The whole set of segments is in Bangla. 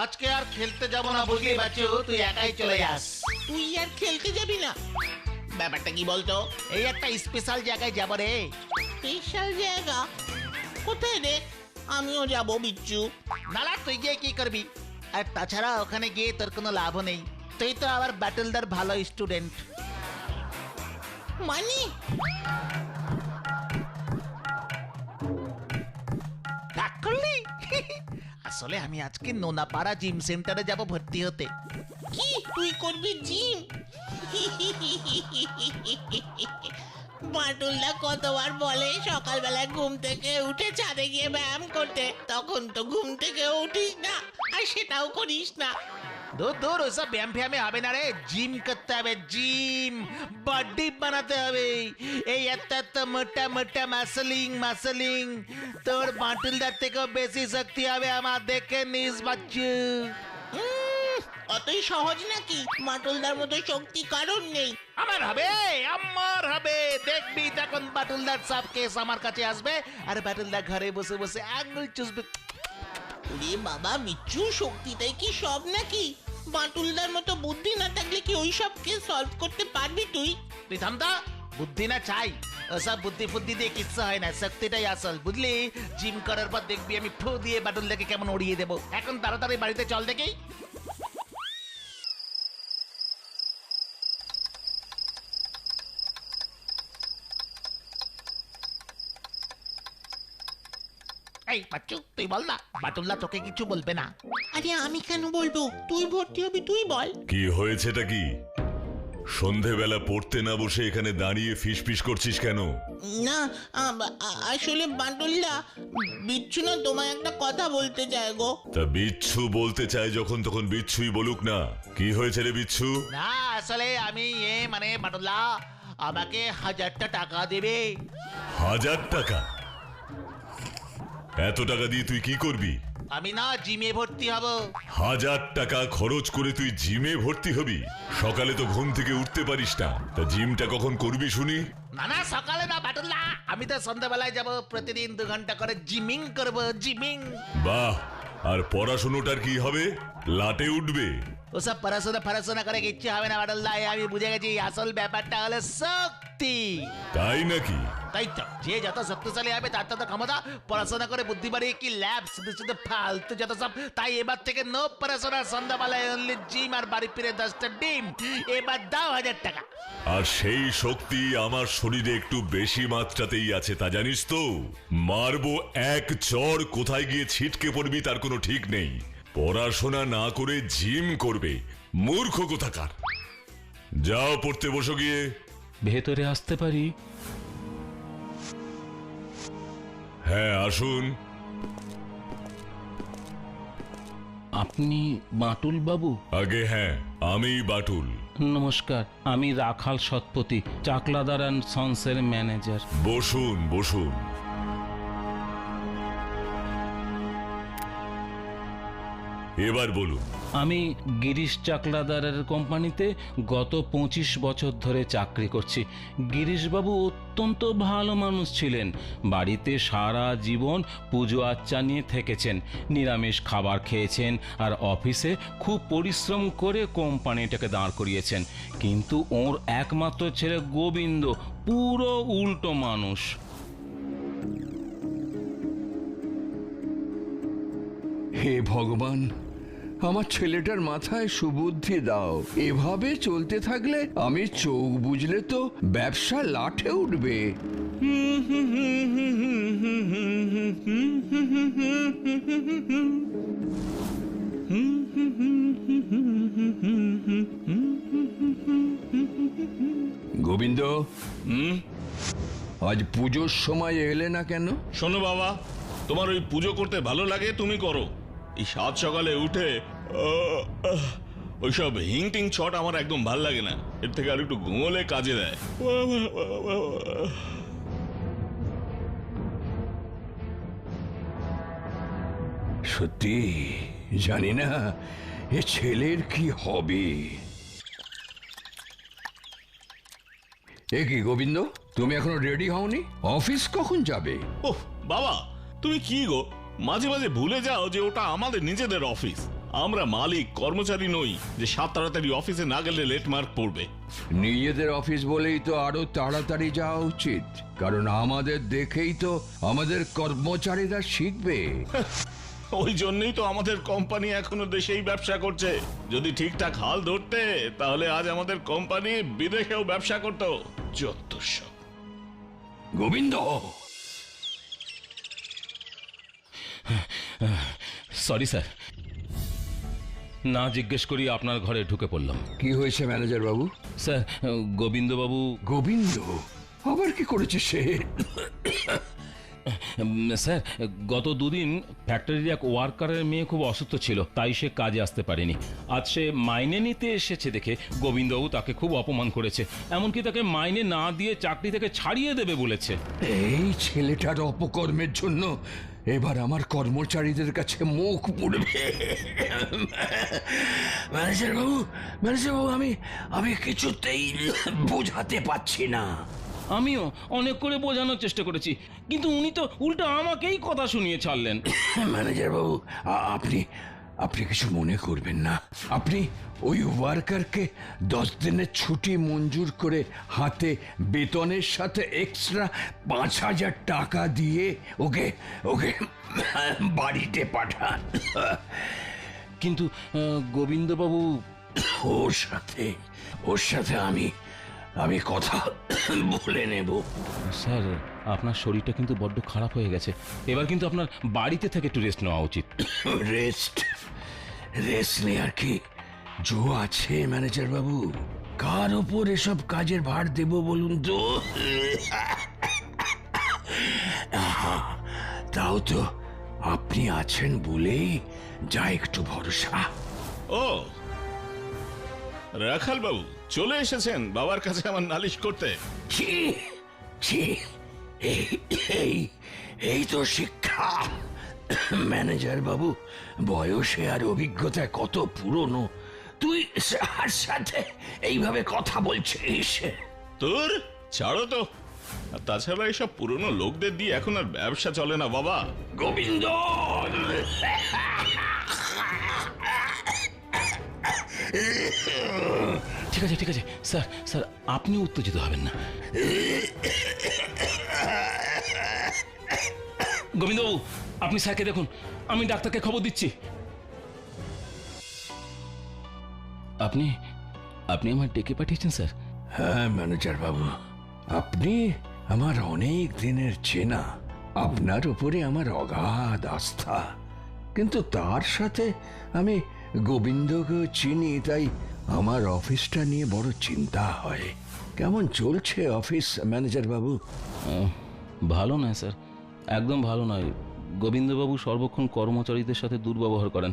আজকে আর খেলতে যাব না বুঝলি বাচ্চু, তুই একাই চলে যাস। তুই আর খেলতে যাবি না? ব্যাপারটা কি বলতো? এই একটা স্পেশাল জায়গায় যাব রে। স্পেশাল জায়গা? কোথায় রে? আমিও যাব বিচ্ছু। না না, তুই গিয়ে কি করবি? আর তাছাড়া ওখানে গিয়ে তোর কোনো লাভও নেই। তুই তো আবার ব্যাটলদার ভালো স্টুডেন্ট। মানে রাগ করলি? আসলে আমি আজকে নোনাপাড়া জিম সেন্টারে যাব ভর্তি হতে। কি তুই করবি জিম? বাটুলদা কতবার বলে সকালবেলা ঘুম থেকে উঠে ছাদে গিয়ে ব্যায়াম করতে, তখন তো ঘুম থেকে উঠিস না আর সেটাও করিস না। দূর দূর, ওসব ব্যায়াম ফ্যামে হবে না রে। জিম করতে হবে, জিম বডি বানাতে হবে। এই এত এত মোটা মোটা মাসলিং মাসলিং, তোর বাটুলদার থেকেও বেশি শক্তি হবে আমার, দেখে নিস বাচ্চু। অতই সহজ নাকি? বাটুলদার মতো শক্তি কারণ নেই। আমার হবে, আমার হবে। দেখবি তখন বাটুলদার সব কেস আমার কাছে আসবে, আর বাটুলদার ঘরে বসে বসে আঙুল চুষবে। ওরে বাবা বিচ্ছু, শক্তিটাই কি সব নাকি? বাটুলদার মতো বুদ্ধি না থাকলে কি ওই সবকে সলভ করতে পারবি তুই? তুই থামতা, বুদ্ধি না চাই। ওসব বুদ্ধি ফুদ্ধি দিয়ে কিচ্ছু হয় না, শক্তিটাই আসল বুঝলি। জিম করার পর দেখবি আমি ফু দিয়ে বাটুলদাকে কেমন উড়িয়ে দেবো। এখন তাড়াতাড়ি বাড়িতে চল দেখি। এই বাচ্চু, তুই বল না, বাটুলদা তোকে কিছু বলবে না? আরে আমি কেন বলবো? তুই ভর্তি হবি, তুই বল। কি হয়েছেটা কি? সন্ধেবেলা পড়তে না বসে এখানে দাঁড়িয়ে ফিসফিস করছিস কেন? না আসলে বাটুলদা, বিচ্ছু না তোমায় একটা কথা বলতে চায় গো। তা বিচ্ছু বলতে চায় যখন তখন বিচ্ছুই বলুক না। কি হয়েছে রে বিচ্ছু? না আসলে আমি মানে বাটুলদা আমাকে 1000টা টাকা দেবে। 1000 টাকা? এত টাকা দিয়ে তুই কি করবি? আমি না জিমে ভর্তি হব। 1000 টাকা খরচ করে তুই জিমে ভর্তি হবি? সকালে তো ঘুম থেকে উঠতে পারিস না, তা জিমটা কখন করবি শুনি? না না, সকালে না বাটুলদা, আমি তো সন্ধ্যাবেলায় যাব। প্রতিদিন 2 ঘন্টা করে জিমিং করব, জিমিং। বাহ, আর পড়াশোনাটার কি হবে? লাটে উঠবে? ওসব পড়াশোনা করে কিচ্ছু হবে না বাটুলদা। আমি বুঝে গেছি, আসল ব্যাপারটা হলো শক্তি। তাই নাকি? তাই তো, যে যত শক্তিশালী হবে তার তত ক্ষমতা। পড়াশোনা করে বুদ্ধি বাড়িয়ে কি ল্যাব, শুধু শুধু ফালতু যত সব। তাই এবার থেকে নো পড়াশোনা, সন্ধ্যাবেলায় অনলি জিম, আর বাড়ি ফিরে 10টা ডিম। এবার দাও 1000 টাকা। আর সেই শক্তি আমার শরীরে একটু বেশি মাত্রাতেই আছে, তা জানিস তো? মারবো এক চড়, কোথায় গিয়ে ছিটকে পড়বি তার কোনো ঠিক নেই। পড়াশোনা না করে জিম করবে, মূর্খ কোথাকার। যাও পড়তে বসো গিয়ে। ভেতরে আসতে পারি? হ্যাঁ আসুন। আপনি বাটুল বাবু? আগে হ্যাঁ, আমি বাটুল। নমস্কার, আমি রাখাল সৎপতি, চাকলাদার অ্যান্ড সন্সের ম্যানেজার। বসুন বসুন। এবার বলুন। আমি গিরিশ চাকলাদারের কোম্পানিতে গত 25 বছর ধরে চাকরি করছি। গিরিশবাবু অত্যন্ত ভালো মানুষ ছিলেন। বাড়িতে সারা জীবন পুজো আচ্চা নিয়ে থেকেছেন, নিরামিষ খাবার খেয়েছেন, আর অফিসে খুব পরিশ্রম করে কোম্পানিটাকে দাঁড় করিয়েছেন। কিন্তু ওর একমাত্র ছেলে গোবিন্দ পুরো উল্টো মানুষ। হে ভগবান, আমার ছেলেটার মাথায় সুবুদ্ধি দাও। এভাবে চলতে থাকলে আমি চোখ বুঝলে তো ব্যবসা লাঠে উঠবে। গোবিন্দ, আজ পুজোর সময় এলে না কেন? শোনো বাবা, তোমার ওই পুজো করতে ভালো লাগে তুমি করো। এই 7 সকালে উঠে ওইসব হিংটিং ছট আমার একদম ভাল লাগে না। এর থেকে আর একটু ঘুমোলে কাজে দেয়। সত্যি জানি না এ ছেলের কি হবে। এ কি গোবিন্দ, তুমি এখনো রেডি হওনি? অফিস কখন যাবে? ওহ বাবা, তুমি কি গো, মাঝে মাঝে ভুলে যাও যে ওটা আমাদের নিজেদের অফিস। আমরা মালিক কর্মচারী নই যে সাত তাড়াতাড়ি অফিসে না গেলে লেট মার্ক পড়বে। নিজেদের অফিস বলেই তো আরো তাড়াতাড়ি যাওয়া উচিত, কারণ আমাদের দেখেই তো আমাদের কর্মচারীরা শিখবে। ওই জন্যই তো আমাদের কোম্পানি এখনো দেশেই ব্যবসা করছে। যদি ঠিকঠাক হাল ধরতে তাহলে আজ আমাদের কোম্পানি বিদেশেও ব্যবসা করতো। যত সব। গোবিন্দ, সরি স্যার, না জিজ্ঞেস করি আপনার ঘরে ঢুকে পড়লাম। কি হয়েছে ম্যানেজার বাবু? স্যার, গোবিন্দবাবু। গোবিন্দ আবার কি করেছে সে? স্যার, গত দুদিন ফ্যাক্টরির এক ওয়ার্কারের মেয়ে খুব অসুস্থ ছিল, তাই সে কাজে আসতে পারেনি। আজ সে মাইনে নিতে এসেছে দেখে গোবিন্দবাবু তাকে খুব অপমান করেছে, এমনকি তাকে মাইনে না দিয়ে চাকরি থেকে ছাড়িয়ে দেবে বলেছে। এই ছেলেটার অপকর্মের জন্য এবার আমার কর্মচারীদের কাছে মুখ পুড়বে। ম্যানেজার বাবু, আমি কিছুতেই বোঝাতে পারছি না। আমিও অনেক করে বোঝানোর চেষ্টা করেছি, কিন্তু উনি তো উল্টো আমাকেই কথা শুনিয়ে ছাড়লেন। ম্যানেজার বাবু, আপনি কিছু মনে করবেন না। আপনি ওই ওয়ার্কারকে 10 দিনের ছুটি মঞ্জুর করে হাতে বেতনের সাথে এক্সট্রা 5000 টাকা দিয়ে ওকে বাড়িতে পাঠান। কিন্তু গোবিন্দবাবু, ওর সাথে আমি কথা বলে নেব। স্যার, আপনার শরীরটা কিন্তু বড্ড খারাপ হয়ে গেছে, এবার কিন্তু আপনার বাড়িতে থেকে একটু রেস্ট নেওয়া উচিত। রেস্ট নেয়ার কি জো আছে ম্যানেজার বাবু? কার ওপর এসব কাজের ভার দেব বলুন তো? তাও তো আপনি আছেন বলেই যা একটু ভরসা। ও রাখাল বাবু চলে এসেছেন বাবার কাছে আমার নালিশ করতে। এই তো শিক্ষা। ম্যানেজার বাবু বয়সে আর অভিজ্ঞতায় কত পুরনো, তুই তার সাথে এইভাবে কথা বলছিস? তোর ছাড়ো তো। আর তাছাড়া এইসব পুরনো লোকদের দিয়ে এখন আর ব্যবসা চলে না বাবা। গোবিন্দ, ঠিক আছে স্যার, আপনি উত্তেজিত হবেন না। গোবিন্দবাবু, আপনি স্যারকে দেখুন, আমি ডাক্তারকে খবর দিচ্ছি। আপনি আমার ডেকে পাঠিয়েছেন স্যার? হ্যাঁ ম্যানেজার বাবু, আপনি আমার অনেক দিনের চেনা, আপনার উপরে আমার অগাধ আস্থা, কিন্তু তার সাথে আমি গোবিন্দকে চিনি, তাই আমার অফিসটা নিয়ে বড় চিন্তা হয়। কেমন চলছে অফিস ম্যানেজার বাবু? ভালো নয় স্যার, একদম ভালো নয়। গোবিন্দবাবু সর্বক্ষণ কর্মচারীদের সাথে দুর্ব্যবহার করেন,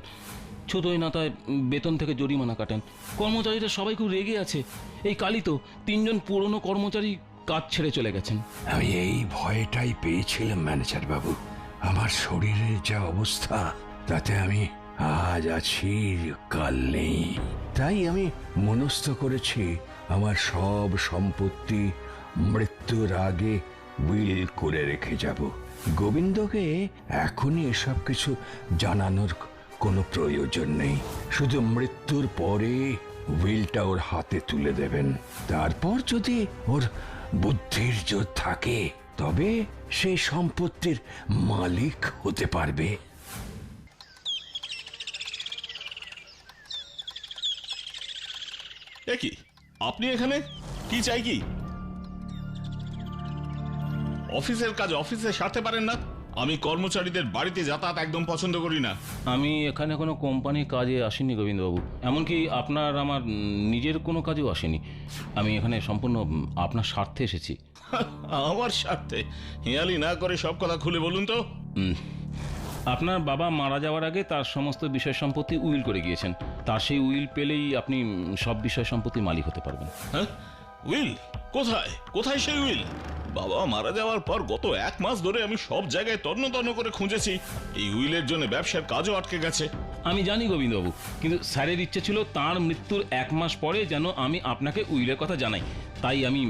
ছোটই না তাই বেতন থেকে জরিমানা কাটেন। কর্মচারীরা সবাই খুব রেগে আছে। এই কালই তো 3 জন পুরনো কর্মচারী কাজ ছেড়ে চলে গেছেন। আমি এই ভয়টাই পেয়েছিলাম ম্যানেজার বাবু। আমার শরীরের যা অবস্থা, তাতে আমি আজ আছি কাল নেই। তাই আমি মনস্থ করেছি আমার সব সম্পত্তি মৃত্যুর আগে উইল করে রেখে যাব। গোবিন্দকে এখনই এসব কিছু জানানোর কোনো প্রয়োজন নেই, শুধু মৃত্যুর পরে উইলটা ওর হাতে তুলে দেবেন। তারপর যদি ওর বুদ্ধির জোর থাকে তবে সেই সম্পত্তির মালিক হতে পারবে। কি আপনি এখানে কি চাই? কি অফিসের কাজ অফিসে সারতে পারেন না? আমি কর্মচারীদের বাড়িতে যাতায়াত একদম পছন্দ করি না। আমি এখানে কোনো কোম্পানির কাজে আসিনি গোবিন্দবাবু, এমনকি আপনার আমার নিজের কোনো কাজেও আসিনি। আমি এখানে সম্পূর্ণ আপনার স্বার্থে এসেছি। আমার স্বার্থে? হেয়ালি না করে সব কথা খুলে বলুন তো। আপনার বাবা মারা যাওয়ার আগে তার সমস্ত বিষয় সম্পত্তি উইল করে গিয়েছেন। তার সেই উইল পেলেই আপনি সব বিষয় সম্পত্তির মালিক হতে পারবেন। হ্যাঁ, উইল? কোথায় সেই উইল? বাবা মারা যাওয়ার পর গত 1 মাস ধরে আমি সব জায়গায় তন্ন করে খুঁজেছি। এই উইলের জন্য ব্যবসার কাজও আটকে গেছে। আমি জানি গোবিন্দবাবু, কিন্তু স্যারের ইচ্ছে ছিল তার মৃত্যুর 1 মাস পরে যেন আমি আপনাকে উইলের কথা জানাই, তাই আমি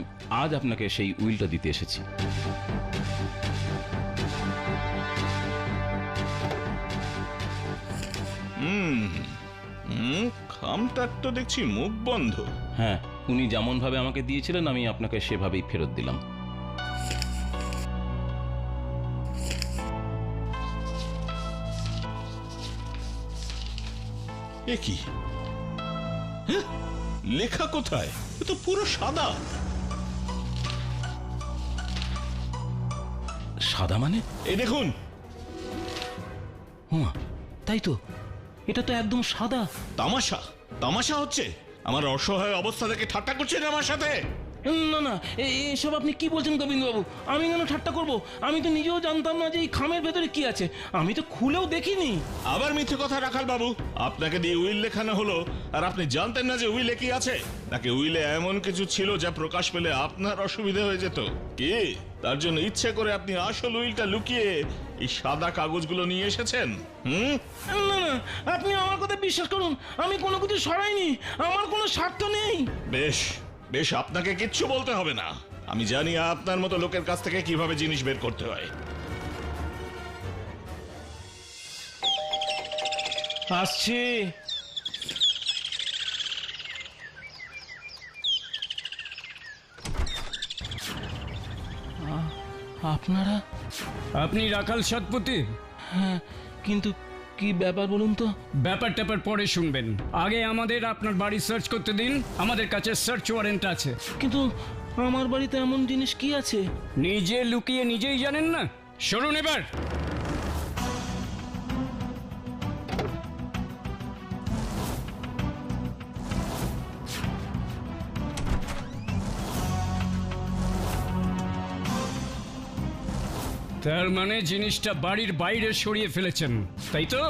আজ আপনাকে সেই উইলটা দিতে এসেছি। খামটার তো দেখছি মুখ বন্ধ। হ্যাঁ, উনি যেমন ভাবে আমাকে দিয়েছিলেন আমি আপনাকে সেভাবেই ফেরত দিলাম। এ কি? হ্যাঁ? লেখা কোথায়? এ তো পুরো সাদা। সাদা মানে? এই দেখুন। হুমা, তাই তো, এটা তো একদম সাদা। তামাশা তামাশা হচ্ছে? আমার অসহায় অবস্থা দেখে ঠাট্টা করছেন আমার সাথে? না না, এসব আপনি কি বলছেন গোবিন্দবাবু? আমি কেন ঠাট্টা করব? আমি তো নিজেও জানতাম না যে এই খামের ভেতরে কি আছে, আমি তো খুলেও দেখিনি। আবার মিথ্যে কথা রাখাল বাবু, আপনাকে দিয়ে উইল লেখানো হলো আর আপনি জানতেন না যে উইলে কি আছে? নাকি উইলে এমন কিছু ছিল যা প্রকাশ পেলে আপনার অসুবিধা হয়ে যেত? কি তার জন্য ইচ্ছে করে আপনি আসল উইলটা লুকিয়ে এই সাদা কাগজগুলো নিয়ে এসেছেন? না না, আপনি আমার কথা বিশ্বাস করুন, আমি কোনো কিছু সরাইনি, আমার কোনো স্বার্থ নেই। বেশ বেশ, আপনাকে কিচ্ছু বলতে হবে না। আমি জানি আপনার মতো লোকের কাছ থেকে কিভাবে জিনিস বের করতে হয়। আসছে। আপনারা? আপনি রাখাল সৎপতি? হ্যাঁ, কিন্তু কি ব্যাপার বলুন তো? ব্যাপার ট্যাপার পরে শুনবেন, আগে আমাদের আপনার বাড়ি সার্চ করতে দিন, আমাদের কাছে সার্চ ওয়ারেন্ট আছে। কিন্তু আমার বাড়িতে এমন জিনিস কি আছে? নিজে লুকিয়ে নিজেই জানেন না? শুনুন এবার। তার মানে জিনিসটা বাড়ির বাইরে সরিয়ে ফেলেছেন, তাই তো?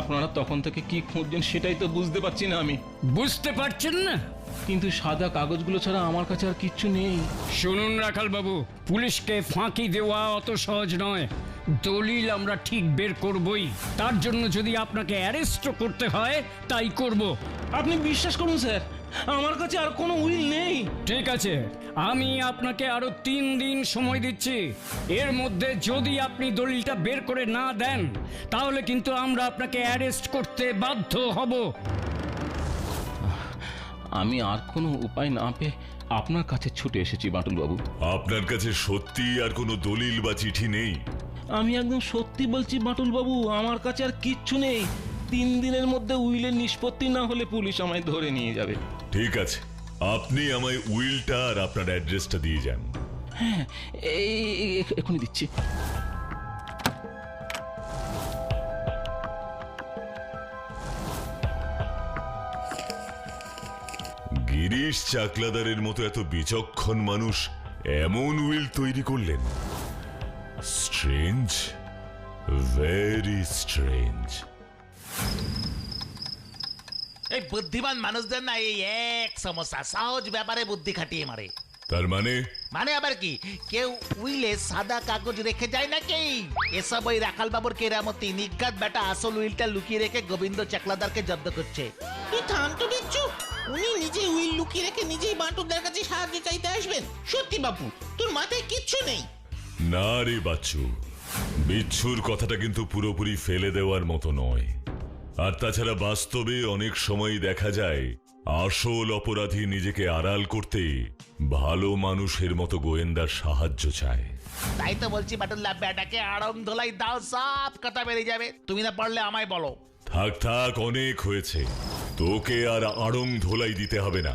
আপনারা তখন থেকে কি খুঁজছেন সেটাই তো বুঝতে পারছি না আমি। বুঝতে পারছেন না? কিন্তু সাদা কাগজগুলো ছাড়া আমার কাছে আর কিচ্ছু নেই। শুনুন রাখাল বাবু, পুলিশকে ফাঁকি দেওয়া অত সহজ নয়। দলিল আমরা ঠিক বের করবই, তার জন্য যদি আপনাকে অ্যারেস্ট করতে হয় তাই করব। আপনি বিশ্বাস করুন স্যার, আমার কাছে আর কোনো উইল নেই। ঠিক আছে, আমি আপনাকে আরো 3 দিন সময় দিচ্ছি। এর মধ্যে যদি আপনি দলিলটা বের করে না দেন তাহলে কিন্তু আমরা আপনাকে অ্যারেস্ট করতে বাধ্য হব। আমি আর কোনো উপায় না পেয়ে আপনার কাছে ছুটে এসেছি বাটুল বাবু। আপনার কাছে সত্যি আর কোনো দলিল বা চিঠি নেই? আমি একদম সত্যি বলছি বাটুল বাবু, আমার কাছে আর কিচ্ছু নেই। 3 দিনের মধ্যে উইলের নিষ্পত্তি না হলে পুলিশ আমায় ধরে নিয়ে যাবে। ঠিক আছে, আপনি আমায় উইলটা আর আপনার অ্যাড্রেসটা দিয়ে যান। হ্যাঁ, এখনই দিচ্ছি। গিরিশ চাকলাদারের মতো এত বিচক্ষণ মানুষ এমন উইল তৈরি করলেন? Strange, very strange. এই বুদ্ধিমান মানুষদের না এই এক সমস্যা, সহজ ব্যাপারে বুদ্ধি খাটিয়ে মারে। তার মানে? মানে আবার কি, কেউ উইলে সাদা কাগজ রেখে যায় নাকি? এসব ওই রাখাল বাবুর কেরামতি। নিজ্ঞাত বেটা আসল উইলটা লুকিয়ে রেখে গোবিন্দ চাকলাদারকে জব্দ করছে। তুই থাম তো বিচ্ছু, উনি নিজে উইল লুকিয়ে রেখে নিজেই বাটুলদার কাছে সাহায্য চাইতে আসবেন? সত্যি বাপু, তোর মাথায় কিচ্ছু নেই। না রে বাচ্চু, বিচ্ছুর কথাটা কিন্তু পুরোপুরি ফেলে দেওয়ার মতো নয়। আর তাছাড়া বাস্তবে অনেক সময় দেখা যায় আসল অপরাধী নিজেকে আড়াল করতে ভালো মানুষের মতো গোয়েন্দার সাহায্য চায়। তাই তো বলছি বাটুল্লা, বেটাকে আড়ং ধোলাই দাও, সব কথা বেরিয়ে যাবে। তুমি না পারলে আমায় বলো। থাক থাক, অনেক হয়েছে। তোকে আর আড়ং ধোলাই দিতে হবে না।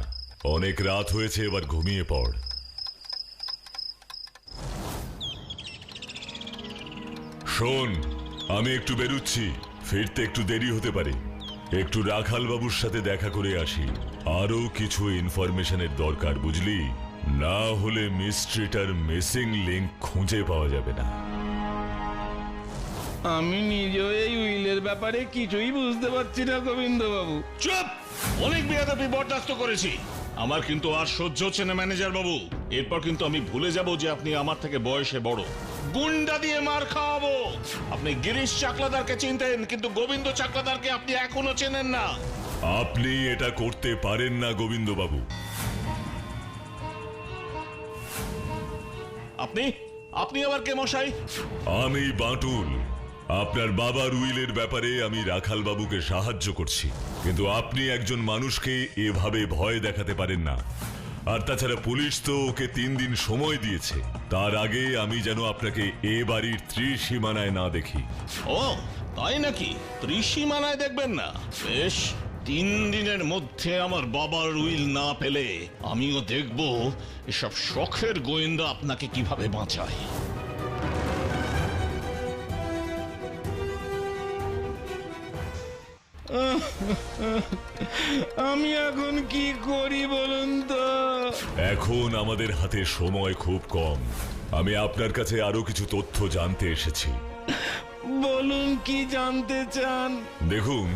অনেক রাত হয়েছে, এবার ঘুমিয়ে পড়। শোন, আমি একটু বেরুচ্ছি, ফিরতে একটু দেরি হতে পারে। একটু রাখাল বাবুর সাথে দেখা করে আসি। আরো কিছু ইনফরমেশনের দরকার, বুঝলি? না হলে মিস্ট্রিটার মিসিং লিংক খুঁজে পাওয়া যাবে না। আমি নিজেও এই উইলের ব্যাপারে কিছুই বুঝতে পারছি না গোবিন্দ বাবু। চুপ! অনেক বেয়াদবি বরদাস্ত করেছি, আমার কিন্তু আর সহ্য হচ্ছে না ম্যানেজার বাবু। এরপর কিন্তু আমি ভুলে যাব যে আপনি আমার থেকে বয়সে বড়। গুন্ডা দিয়ে মার খাওয়াবো। আপনি গিরিশ চাকলাদারকে চিনতেন, কিন্তু গোবিন্দ চাকলাদারকে আপনি এখনো চেনেন না। আপনি এটা করতে পারেন না গোবিন্দ বাবু। আপনি আপনি আবার কে মশাই? আমি বাটুল, আপনার বাবার উইলের ব্যাপারে আমি রাখাল বাবুকে সাহায্য করছি, কিন্তু আপনি একজন মানুষকে এভাবে ভয় দেখাতে পারেন না। আর তাছাড়া পুলিশ তো ওকে 3 দিন সময় দিয়েছে, তার আগে আমি যেন আপনাকে এ বাড়ির ত্রিসীমানায় না দেখি। ও তাই নাকি? ত্রিসীমানায় দেখবেন না? বেশ, 3 দিনের মধ্যে আমার বাবার উইল না পেলে আমিও দেখব এসব শখের গোয়েন্দা আপনাকে কিভাবে বাঁচায়। আমি এখন কি করি বলুন তো? এখন আমাদের হাতে সময় খুব কম। আমি আপনার কাছে আরো কিছু তথ্য জানতে এসেছি। বলুন, কি জানতে চান? দেখুন,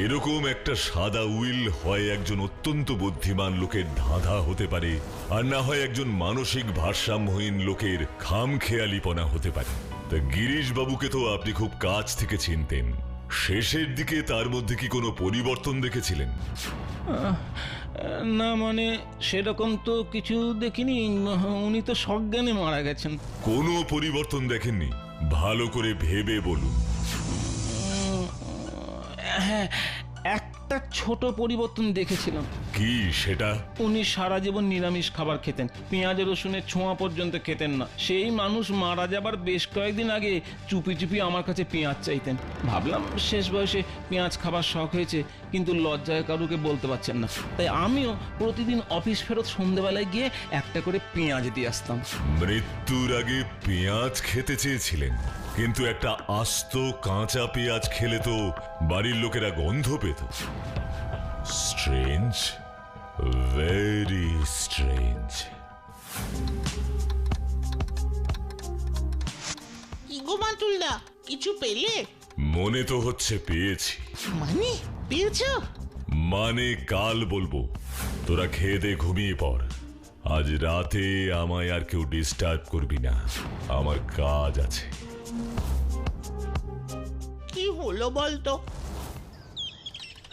এরকম একটা সাদা উইল হয় একজন অত্যন্ত বুদ্ধিমান লোকের ধাঁধা হতে পারে, আর না হয় একজন মানসিক ভারসাম্যহীন লোকের খামখেয়ালিপনা হতে পারে। তা গিরিশ বাবুকে তো আপনি খুব কাছ থেকে চিনতেন, শেষের দিকে তার মধ্যে কি কোনো পরিবর্তন দেখেছিলেন? না, মানে সেরকম তো কিছু দেখিনি। উনি তো সজ্ঞানে মারা গেছেন। কোনো পরিবর্তন দেখেননি? ভালো করে ভেবে বলুন। হ্যাঁ, একটা ছোট পরিবর্তন দেখেছিলাম। কি সেটা? উনি সারা জীবন নিরামিষ খাবার খেতেন, পেঁয়াজ রসুনের ছোঁয়া পর্যন্ত খেতেন না। সেই মানুষ মারা যাবার বেশ কয়েকদিন আগে চুপি চুপি আমার কাছে পেঁয়াজ চাইতেন। ভাবলাম শেষ বয়সে পেঁয়াজ খাবার শখ হয়েছে, কিন্তু লজ্জায় কারুকে বলতে পারছেন না। তাই আমিও প্রতিদিন অফিস ফেরত সন্ধ্যেবেলায় গিয়ে একটা করে পেঁয়াজ দিয়ে আসতাম। মৃত্যুর আগে পেঁয়াজ খেতে চেয়েছিলেন, কিন্তু একটা আস্ত কাঁচা পেঁয়াজ খেলে তো বাড়ির লোকেরা গন্ধ পেত। Strange, very strange. কি গো বাটুলদা, কিছু পেলে? মনে তো হচ্ছে পেয়েছি। মানে পেয়েছো? মানে কাল বলবো। তোরা খেয়ে দে, ঘুমিয়ে পড়। আজ রাতে আমায় আর কেউ ডিস্টার্ব করবি না, আমার কাজ আছে। কি হলো বলতো?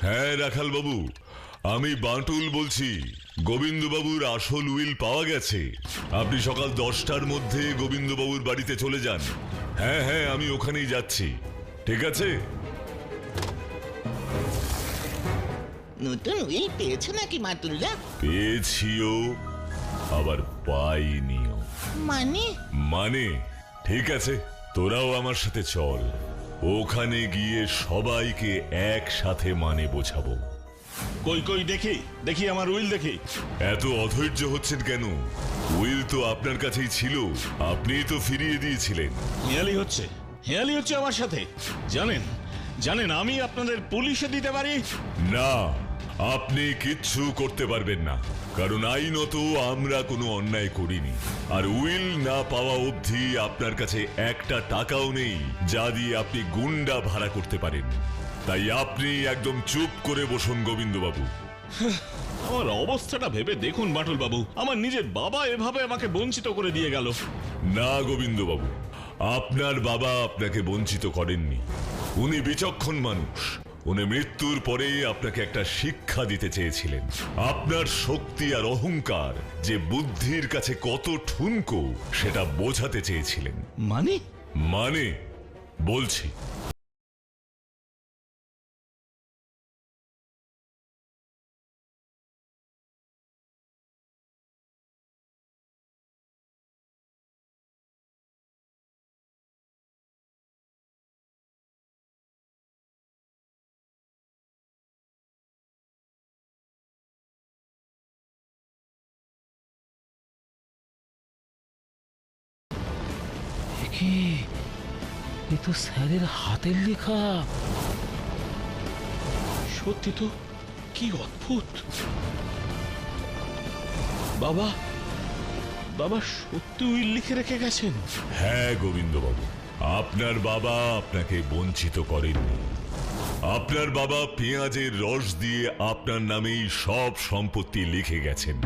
হ্যাঁ রাখাল বাবু, আমি বাঁটুল বলছি। গোবিন্দবাবুর আসল উইল পাওয়া গেছে। আপনি সকাল 10টার মধ্যে গোবিন্দবাবুর বাড়িতে চলে যান। হ্যাঁ হ্যাঁ, আমি ওখানেই যাচ্ছি। ঠিক আছে? নতুন উইল পেয়েছো নাকি বাটুলদা? পেয়েছিও, আবার পাইনিও। মানে? ঠিক আছে, তোরাও আমার সাথে চল। ওখানে গিয়ে সবাইকে একসাথে মানে বোঝাবো। কই কই দেখি দেখি আমার উইল দেখি। এত অধৈর্য হচ্ছেন কেন? উইল তো আপনার কাছেই ছিল, আপনিই তো ফিরিয়ে দিয়েছিলেন। হেয়ালি হচ্ছে আমার সাথে। জানেন জানেন আমি আপনাদের পুলিশে দিতে পারি। না, আপনি কিচ্ছু করতে পারবেন না, কারণ আইনত আমরা কোনো অন্যায় করিনি। আর উইল না পাওয়া অবধি আপনার কাছে একটা টাকাও নেই যা দিয়ে আপনি গুন্ডা ভাড়া করতে পারেন। তাই আপনি একদম চুপ করে বসুন গোবিন্দবাবু। আমার অবস্থাটা ভেবে দেখুন বাটুল বাবু, আমার নিজের বাবা এভাবে আমাকে বঞ্চিত করে দিয়ে গেল। না গোবিন্দবাবু, আপনার বাবা আপনাকে বঞ্চিত করেননি। উনি বিচক্ষণ মানুষ। উনি মৃত্যুর পরে আপনাকে একটা শিক্ষা দিতে চেয়েছিলেন। আপনার শক্তি আর অহংকার যে বুদ্ধির কাছে কত ঠুনকো সেটা বোঝাতে চেয়েছিলেন। মানে বলছি, কি, এ তো স্যারের হাতের লেখা। সত্যি তো, কি অদ্ভুত। বাবা বাবা সত্যি উইল লিখে রেখে গেছেন। হ্যাঁ গোবিন্দবাবু, আপনার বাবা আপনাকে বঞ্চিত করেননি। আপনার বাবা পেঁয়াজের রস দিয়ে আপনার নামেই সব সম্পত্তি লিখে গেছেন।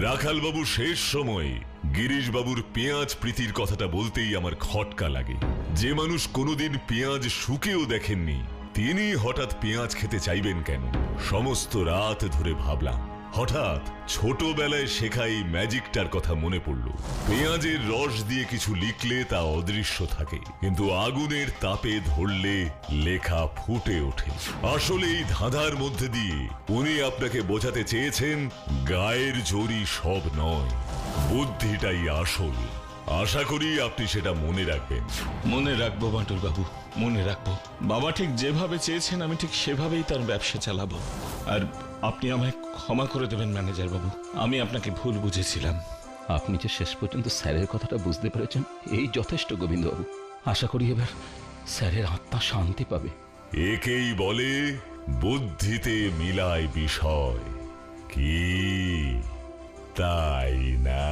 রাখালবাবু শেষ সময়ে গিরিশবাবুর পেঁয়াজ প্রীতির কথাটা বলতেই আমার খটকা লাগে। যে মানুষ কোনোদিন পেঁয়াজ শুকেও দেখেননি, তিনি হঠাৎ পেঁয়াজ খেতে চাইবেন কেন? সমস্ত রাত ধরে ভাবলাম, হঠাৎ ছোটবেলায় শেখা এই ম্যাজিকটার কথা মনে পড়ল। পেঁয়াজের রস দিয়ে কিছু লিখলে তা অদৃশ্য থাকে, কিন্তু আগুনের তাপে ধরলে লেখা ফুটে ওঠে। আসলে এই ধাঁধার মধ্যে দিয়ে উনি আপনাকে বোঝাতে চেয়েছেন গায়ের জোরই সব নয়, বুদ্ধিটাই আসল। আশা করি আপনি সেটা মনে রাখবেন। মনে রাখবো বাঁটুল বাবু, মনে রাখবো। বাবা ঠিক যেভাবে চেয়েছেন আমি ঠিক সেভাবেই তার ব্যবসা চালাবো। আর আপনি আমায় ক্ষমা করে দেবেন ম্যানেজার বাবু, আমি আপনাকে ভুল বুঝেছিলাম। আপনি যে শেষ পর্যন্ত স্যারের কথাটা বুঝতে পেরেছেন, এই যথেষ্ট গোবিন্দবাবু। আশা করি এবার স্যারের আত্মা শান্তি পাবে। একেই বলে বুদ্ধিতে মিলায় বিষয়, কি তাই না?